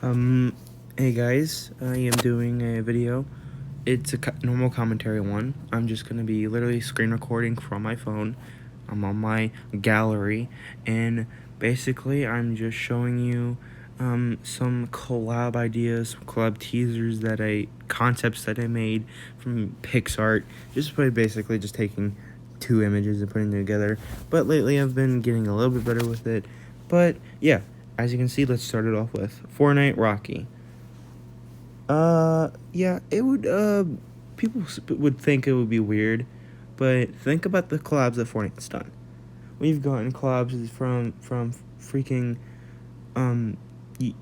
Um, hey guys, I am doing a video. It's a normal commentary one. I'm just gonna be literally screen recording from my phone. I'm on my gallery, and basically I'm just showing you some collab ideas, some collab teasers concepts that I made from PixArt. Just by basically just taking two images and putting them together. But lately I've been getting a little bit better with it. But yeah, as you can see, let's start it off with Fortnite Rocky. Yeah, it would, people would think it would be weird, but think about the collabs that Fortnite's done. We've gotten collabs from freaking,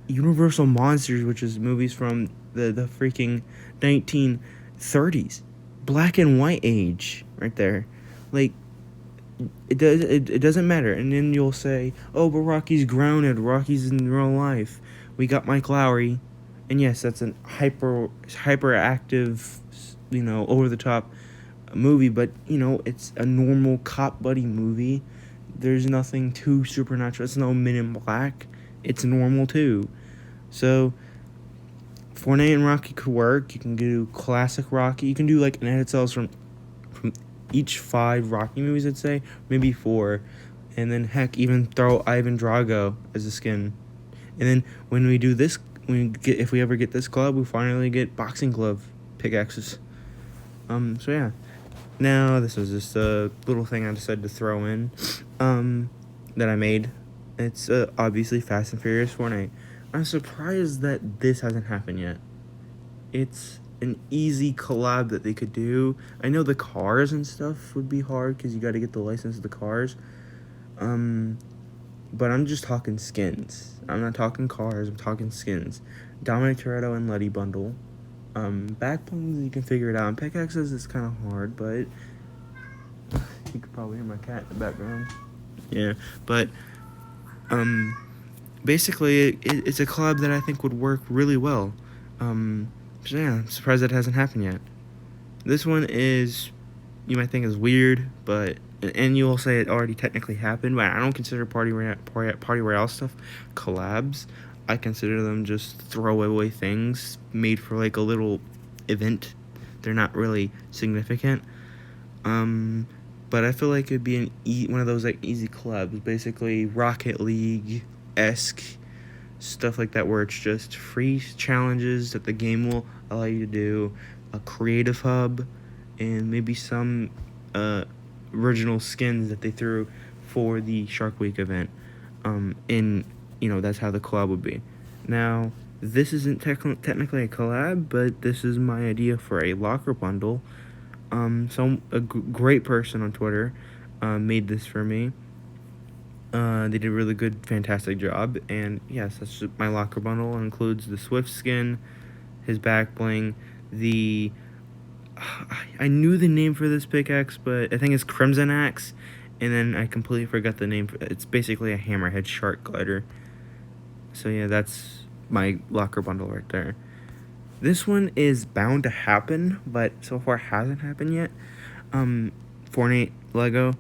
Universal Monsters, which is movies from the freaking 1930s. Black and white age, right there. Like, it doesn't matter. And then you'll say, oh, but Rocky's grounded, Rocky's in real life. We got Mike Lowry. And yes, that's an hyperactive, over the top movie, but it's a normal cop buddy movie. There's nothing too supernatural. It's no Men in Black. It's normal too. So Fortnite and Rocky could work. You can do classic Rocky. You can do like an edit cells from each 5 Rocky movies, I'd say, maybe 4, and then heck, even throw Ivan Drago as a skin. And then when we do this, if we ever get this glove, we finally get boxing glove pickaxes. So yeah. Now this was just a little thing I decided to throw in, that I made. It's obviously Fast and Furious Fortnite. I'm surprised that this hasn't happened yet. It's an easy collab that they could do. I know the cars and stuff would be hard because you got to get the license of the cars. But I'm just talking skins. I'm not talking cars. I'm talking skins. Dominic Toretto and Letty bundle. Backblings, you can figure it out. And pickaxes is kind of hard, but you could probably hear my cat in the background. Yeah, but basically it's a collab that I think would work really well. So yeah, I'm surprised that hasn't happened yet. This one is, you might think is weird, but and you will say it already technically happened, but I don't consider party royale stuff collabs. I consider them just throwaway things made for like a little event. They're not really significant. But I feel like it'd be one of those like easy collabs, basically Rocket League-esque stuff like that, where it's just free challenges that the game will allow you to do, a creative hub, and maybe some original skins that they threw for the Shark Week event. That's how the collab would be. Now, this isn't technically a collab, but this is my idea for a locker bundle. A great person on Twitter made this for me. They did a really good, fantastic job, and yes, that's just my locker bundle. It includes the Swift skin, his back bling, I knew the name for this pickaxe, but I think it's Crimson Axe, and then I completely forgot the name. It's basically a hammerhead shark glider. So yeah, that's my locker bundle right there. This one is bound to happen, but so far hasn't happened yet. Fortnite Lego.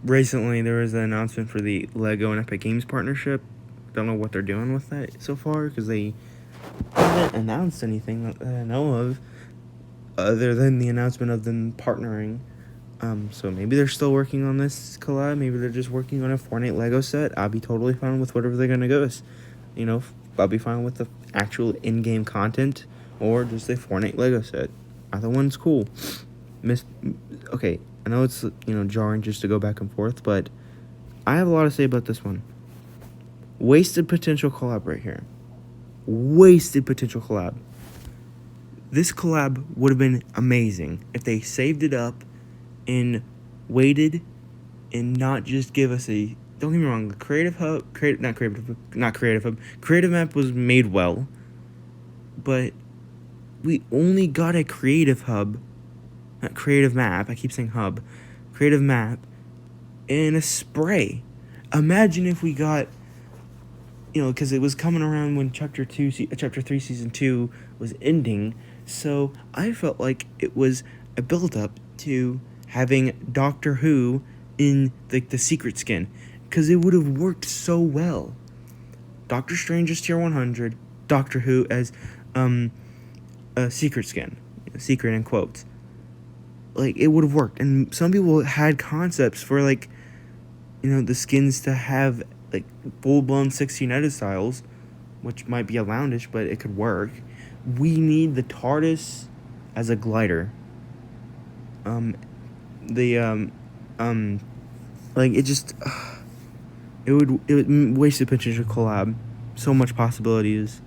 Recently there was an announcement for the Lego and Epic Games partnership. Don't know what they're doing with that so far, because they haven't announced anything that I know of, other than the announcement of them partnering. So maybe they're still working on this collab. Maybe they're just working on a Fortnite Lego set. I'll be totally fine with whatever they're gonna go with. I'll be fine with the actual in-game content or just a Fortnite Lego set. Either one's cool. Okay, I know it's jarring just to go back and forth, but I have a lot to say about this one. Wasted potential collab right here. Wasted potential collab. This collab would have been amazing if they saved it up and waited and not just give us a, don't get me wrong, the creative map was made well, but we only got a creative hub, not creative map, I keep saying hub, creative map, and a spray. Imagine if we got, because it was coming around when Chapter 3 Season 2 was ending, so I felt like it was a build-up to having Doctor Who in the secret skin. because it would have worked so well. Doctor Strange as tier 100, Doctor Who as a secret skin, secret in quotes. Like, it would have worked. And some people had concepts for, like, the skins to have, like, full-blown 16 edit styles, which might be outlandish, but it could work. We need the TARDIS as a glider. Like, it would waste a potential collab. So much possibilities.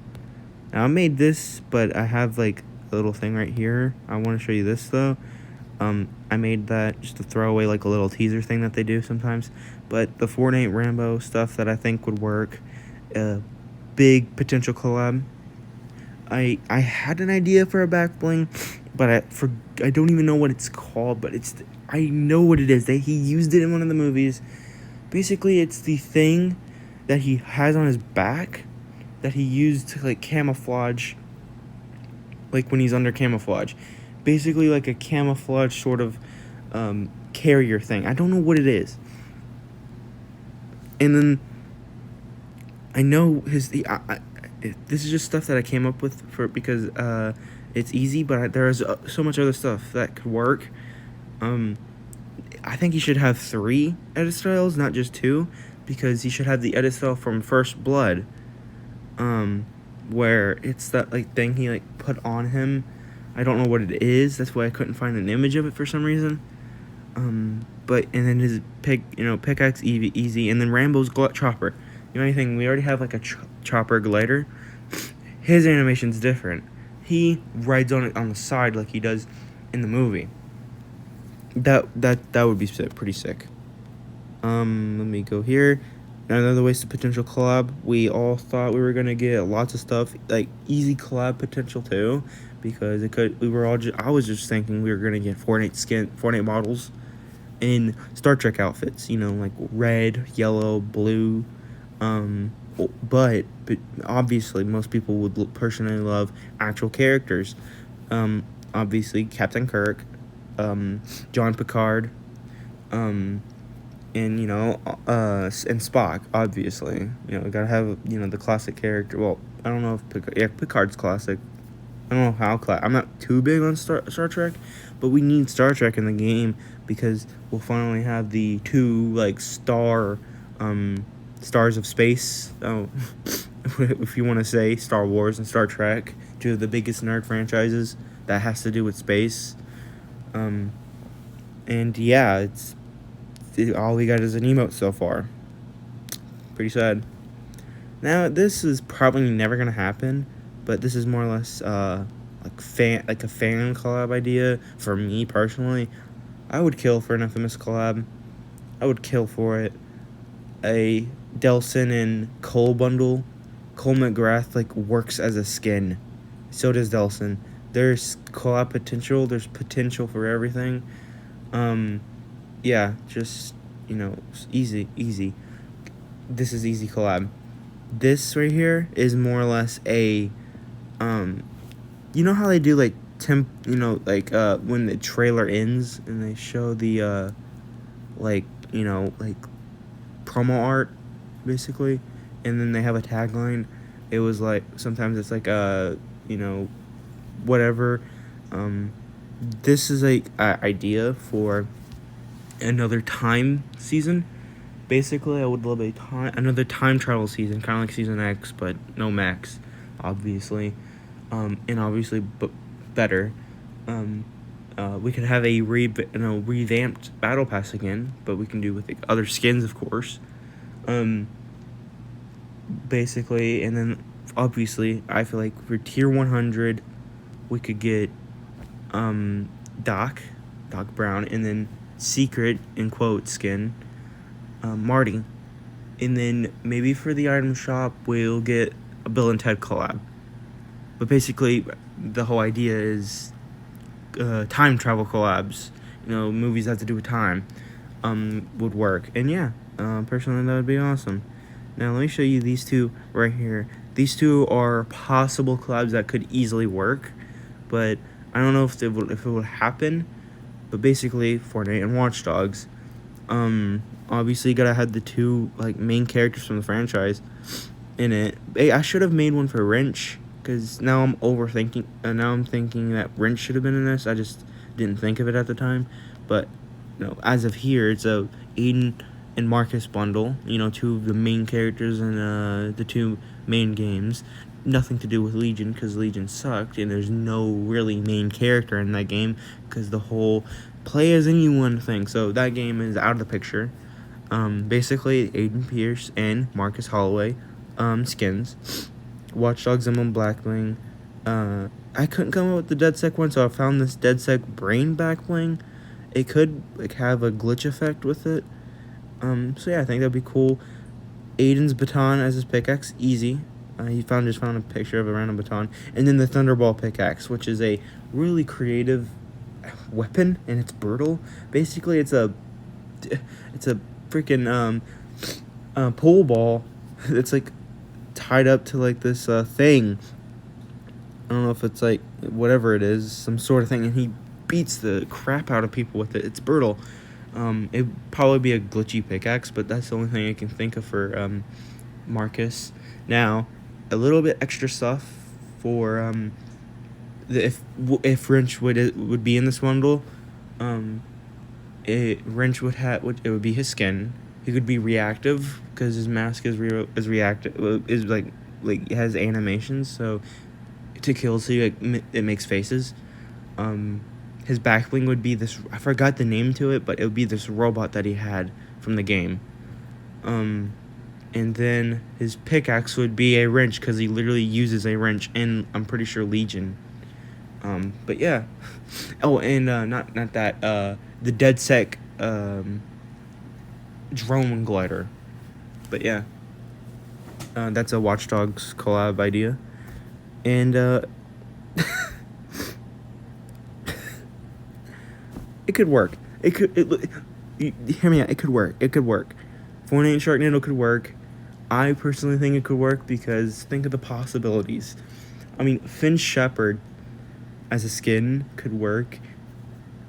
Now, I made this, but I have, like, a little thing right here. I want to show you this, though. I made that just to throw away, like, a little teaser thing that they do sometimes. But the Fortnite Rambo stuff that I think would work, big potential collab. I had an idea for a back bling, but I don't even know what it's called. But I know what it is. He used it in one of the movies. Basically, it's the thing that he has on his back that he used to, like, camouflage, like, when he's under camouflage. Basically, like a camouflage sort of carrier thing. I don't know what it is. And then I know this is just stuff that I came up with because it's easy, but there's so much other stuff that could work. I think he should have 3 edit styles, not just 2, because he should have the edit style from First Blood, where it's that, like, thing he, like, put on him. I don't know what it is. That's why I couldn't find an image of it for some reason. And then his pickaxe easy, and then Rambo's chopper. Anything, we already have, like, a chopper glider. His animation's different. He rides on it on the side like he does in the movie. That would be pretty sick. Let me go here. Another wasted potential collab. We all thought we were gonna get lots of stuff, like easy collab potential too, because it could. I was just thinking we were gonna get Fortnite models in Star Trek outfits. Like red, yellow, blue. But obviously most people would personally love actual characters. Obviously Captain Kirk, John Picard, and and Spock. Obviously, gotta have the classic character. Well, I don't know if Picard's classic. I don't know how I'm not too big on Star Trek, but we need Star Trek in the game because we'll finally have the 2 like stars of space. Oh, if you want to say Star Wars and Star Trek, 2 of the biggest nerd franchises that has to do with space. And yeah, all we got is an emote so far. Pretty sad. Now, this is probably never gonna happen, but this is more or less like a fan collab idea for me personally. I would kill for an Infamous collab. I would kill for it. A Delson and Cole bundle. Cole McGrath works as a skin. So does Delson. There's collab potential. There's potential for everything. Yeah, just easy. This is easy collab. This right here is more or less a how they do when the trailer ends and they show the promo art basically, and then they have a tagline. It was sometimes it's whatever. This is a idea for another time season. Basically, I would love another time travel season, kind of like Season X, but no Max, obviously, and obviously, but better. We could have a revamped battle pass again, but we can do with other skins, of course. Basically, and then obviously, I feel like for tier 100, we could get Doc Brown, and then secret in quote skin. Marty, and then maybe for the item shop we'll get a Bill and Ted collab. But basically, the whole idea is time travel collabs. Movies that have to do with time would work, and yeah, personally that would be awesome. Now let me show you these 2 right here. These 2 are possible collabs that could easily work, but I don't know if it would happen. But basically, Fortnite and Watch Dogs. Obviously, you gotta have the two like main characters from the franchise in it. Hey, I should have made one for Wrench, because now I'm overthinking. Now I'm thinking that Wrench should have been in this. I just didn't think of it at the time. But no, as of here, it's a Aiden and Marcus bundle. You know, two of the main characters in the two main games. Nothing to do with Legion, because Legion sucked, and there's no really main character in that game, because the whole play as anyone thing. So that game is out of the picture. Basically, Aiden Pierce and Marcus Holloway skins. Watch Dogs Emblem Blackbling. I couldn't come up with the DedSec one, so I found this DedSec Brain Backbling. It could like have a glitch effect with it. So yeah, I think that'd be cool. Aiden's baton as his pickaxe, easy. He just found a picture of a random baton, and then the Thunderball pickaxe, which is a really creative weapon, and it's brutal. Basically, it's a freaking pool ball that's like tied up to like this thing. I don't know if it's like whatever it is, some sort of thing, and he beats the crap out of people with it. It's brutal. It'd probably be a glitchy pickaxe, but that's the only thing I can think of for Marcus. Now, a little bit extra stuff for if Wrench would be in this bundle. Wrench it would be his skin. He could be reactive because his mask is reactive, is like has animations, so to kill, so it makes faces. His back bling would be this, I forgot the name to it, but it would be this robot that he had from the game. And then his pickaxe would be a wrench, because he literally uses a wrench in, I'm pretty sure, Legion. But yeah. Oh, and not that, the DedSec drone glider. But yeah. That's a Watch Dogs collab idea. And it could work. Hear me out. It could work. Fortnite Sharknado could work. I personally think it could work, because think of the possibilities. I mean, Finn Shepard as a skin could work.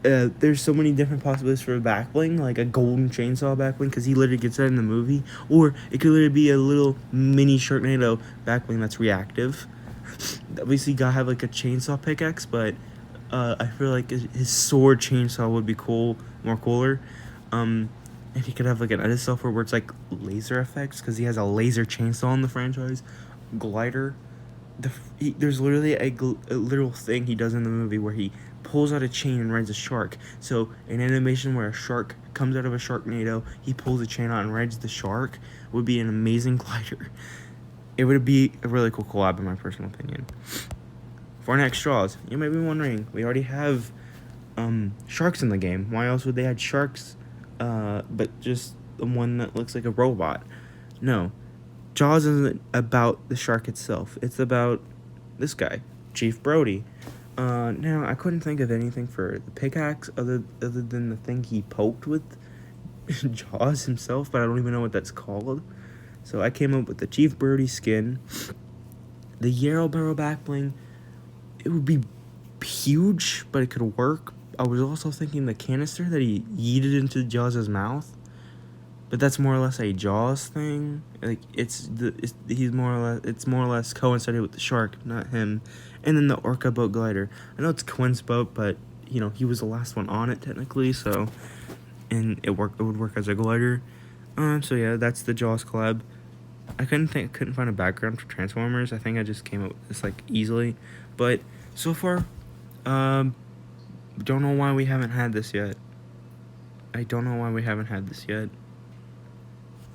There's so many different possibilities for a backbling, like a golden chainsaw backbling, because he literally gets that in the movie. Or it could literally be a little mini Sharknado backbling that's reactive. Obviously, you gotta have like a chainsaw pickaxe, but I feel like his sword chainsaw would be more cooler. And he could have like an edit software where it's like laser effects, because he has a laser chainsaw in the franchise. Glider. There's literally a literal thing he does in the movie where he pulls out a chain and rides a shark. So an animation where a shark comes out of a Sharknado, he pulls a chain out and rides the shark, would be an amazing glider. It would be a really cool collab, in my personal opinion. Fortnite Straws. You might be wondering, we already have sharks in the game. Why else would they add sharks, but just the one that looks like a robot? No. Jaws isn't about the shark itself. It's about this guy, Chief Brody. Now, I couldn't think of anything for the pickaxe other than the thing he poked with Jaws himself, but I don't even know what that's called. So I came up with the Chief Brody skin. The Yarrow Barrel backbling, it would be huge, but it could work. I was also thinking the canister that he yeeted into Jaws' mouth, but that's more or less a Jaws thing. Like it's more or less coincided with the shark, not him. And then the Orca boat glider. I know it's Quinn's boat, but you know he was the last one on it technically, so and it would work as a glider. So yeah, that's the Jaws collab. I couldn't find a background for Transformers. I think I just came up with this like easily, but so far, don't know why we haven't had this yet.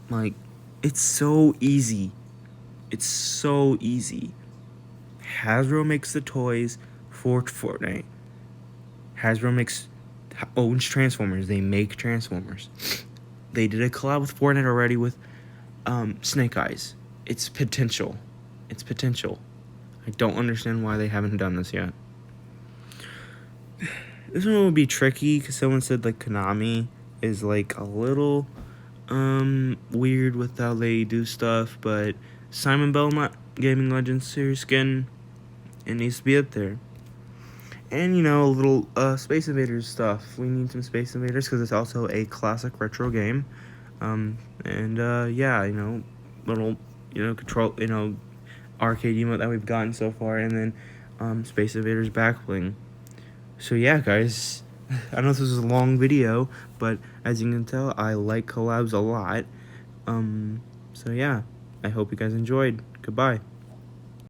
Like, it's so easy. Hasbro makes the toys for Fortnite. Hasbro owns Transformers. They make Transformers. They did a collab with Fortnite already with Snake Eyes. It's potential. I don't understand why they haven't done this yet. This one would be tricky, because someone said like Konami is like a little weird with how they do stuff, but Simon Belmont Gaming Legends series skin, it needs to be up there. And you know, a little Space Invaders stuff. We need some Space Invaders, because it's also a classic retro game. Yeah, little, control, arcade emote that we've gotten so far, and then Space Invaders back bling. So yeah, guys, I know this was a long video, but as you can tell, I like collabs a lot. So yeah, I hope you guys enjoyed. Goodbye.